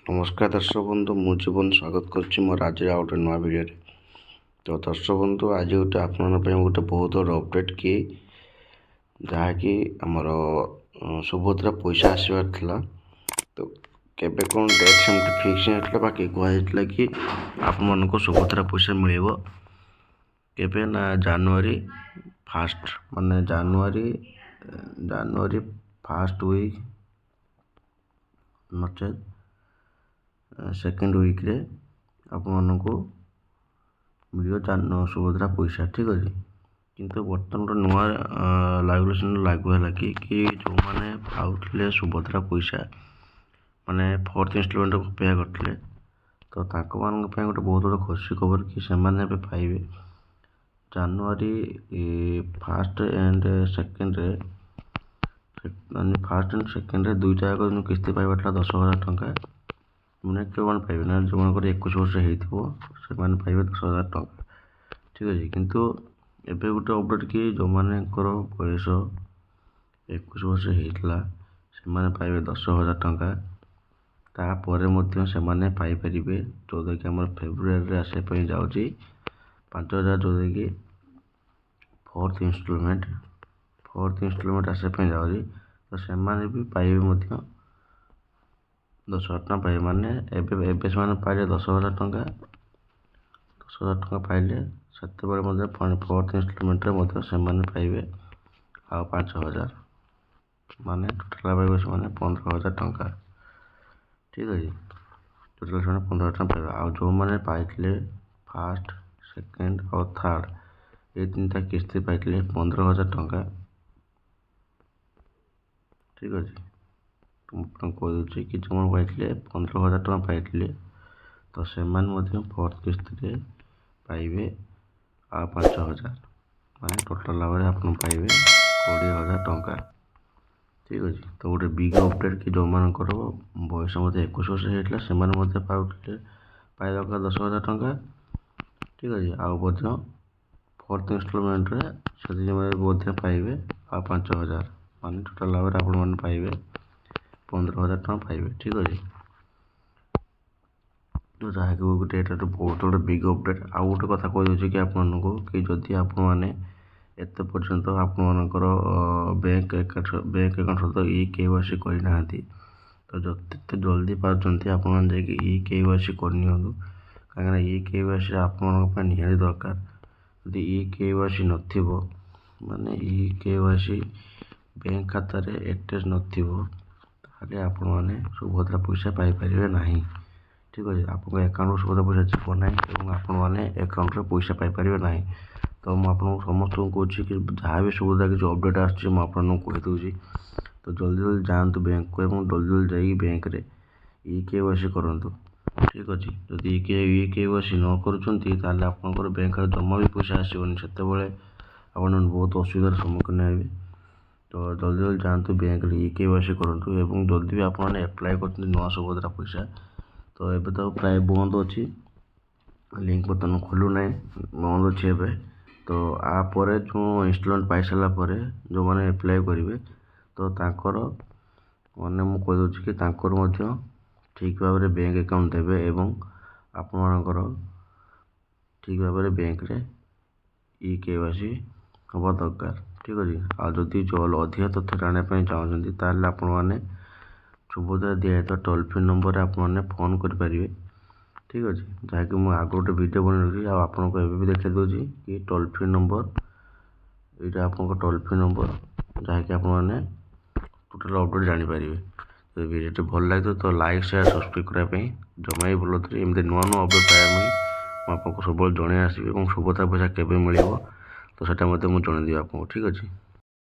नमस्कार दर्शक बंधु मु जीवन स्वागत करुच्ची मोर आज आ गोटे नुआ भिडियो तो दर्शक बंधु आज गोटे आपण गोटे बहुत बड़ा अपडेट कि जहाँकि आमर सुभद्रा पैसा आसबार था तो केबे कौन डेट सेमती फिक्स नहीं बाकी कहला कि आपण को सुभद्रा पैसा मिल केबे ना जनवरी फास्ट माने जनवरी फास्ट वीक नचेत सेकेंड वीक रे आपण को मिल सुभद्रा पैसा ठीक अच्छे किंतु बर्तमान गोटे नुआ रेगुलेशन लागू है कि जो मैंने पाते सुभद्रा पैसा माने फोर्थ इंस्टॉलमेंट अपेक्षा करते तो गोटे बहुत बड़ा खुशी खबर कि से पाइबे जनवरी फास्ट एंड सेकेंड रे माने फास्ट एंड सेकेंड रे दुईटा जाक किस्ती पाइबा 10,000 टंका मैंने क्यों पाइबे ना जो मन 21 वर्ष से पाइबे 10,000 टंका ठीक अच्छे किंतु एबे गोटे अपडेट कि जो मानकर बयस 21 वर्ष होता से पाइबे 10,000 टंका तापर से पाइपर जोटा कि आम फेब्रुआरी आसापी जाऊँगी 5,000 जोटा कि फोर्थ इंस्टॉलमेंट आसापी जाऊँगी तो से भी पाइबे 10,000 टंका पाइबे माने एबे से पाइले 10,000 टंका पाइले से फोर्थ इंस्टॉलमेंट से पाइबे आ 5,000 माने टोटाल पाइबे से 15,000 टंका ठीक अच्छे टोटाल से 15,000 टंका पाइबे आ जो मैंने पाइले फास्ट सेकेंड और थर्ड ये 3टा किस्ती पाइले 15,000 टंका ठीक अच्छे कही कि जो पाइले 15,000 टंका पाइले तो से फोर्थ किस्ती पाइबे आ 5,000 माने टोटाल भाव में आप पाइबे 20,000 टंका ठीक अच्छे तो गोटे बिग अपडेट कि जो मानकर बयस 21 वर्ष होता से पाइबा 10,000 टंका ठीक अच्छे आ फोर्थ इंस्टॉलमेंट से पाइबे आ 5,000 माने टोटाल भाव में आप पाइबे 15,000 टंका पाइबे ठीक अच्छे तो जहाँकि गोटे यहाँ बहुत बड़ा बिग अपडेट आउ गोटे कथा कही कि आपको कि जदि आपण मैंने एत पर्यंत आपर बैंक अकाउंट सहित KYC करना तो जिते जल्दी पार्टी आपण KYC करनी कहीं KYC आप निहाती दरकार यदि KYC नथिबो माने KYC बैंक खाता रे एड्रेस नथिबो ताले आपण माने सुभद्रा पैसा पाई परिबे नाही ठीक अच्छे आप अकाउंट सुभद्रा पैसा जीव ना और आपण मैंने अकाउंट पैसा पाई परिबे नाही तो मुझे समस्त को कहूँ कि जहाँ भी सुविधा किसी अपडेट आसदी तो जल्दी जल्दी जातु बैंक को जल्दी जल्दी बैंक रे KYC करूँ ठीक अच्छे जदि KYC न कर बैंक जमा भी पैसा आसबनी से आप बहुत असुविधार सम्मुखीन हे तो जल्दी जल्दी जातु बैंक रे KYC करूँ और जल्दी भी आप एप्लाय कर नुआ सुभद्रा पैसा तो ये तो प्राय बंद अच्छी लिंक बर्तमान खोलू ना बंद अच्छे एवं तो आपर जो इंस्टॉलमेंट पाई सारापर जो मैंने एप्लाय करेंगे तो तांकर मैंने मुझे कि ठीक भाव में बैंक अकाउंट देवे एवं आपणकर ठीक भाव में बैंक रे KYC हवा दरकार ठीक अच्छे आ जदि जो अधिक तथ्य जानापी चाहते ताल आपने सुभद्रा दिखाई टोल फ्री नंबर आपने फोन करेंगे ठीक अच्छे जहाँकि मुझे आग गोटे वीडियो बन रखी आपको भी देखा दूसरी कि टोल फ्री नंबर यहाँ आप टोल फ्री नंबर जहाँकि आपने टोटाल अपडेट जानीपर तो वीडियो भल लगे तो लाइक शेयर सब्सक्राइब करने जमा ही भूल एमती नुआ नुआ अपडेट पाइबा मुझे सब जन आसबि और सुभद्रा पैसा केवे मिल तो मुझे जनईदेवी आपको ठीक अच्छे।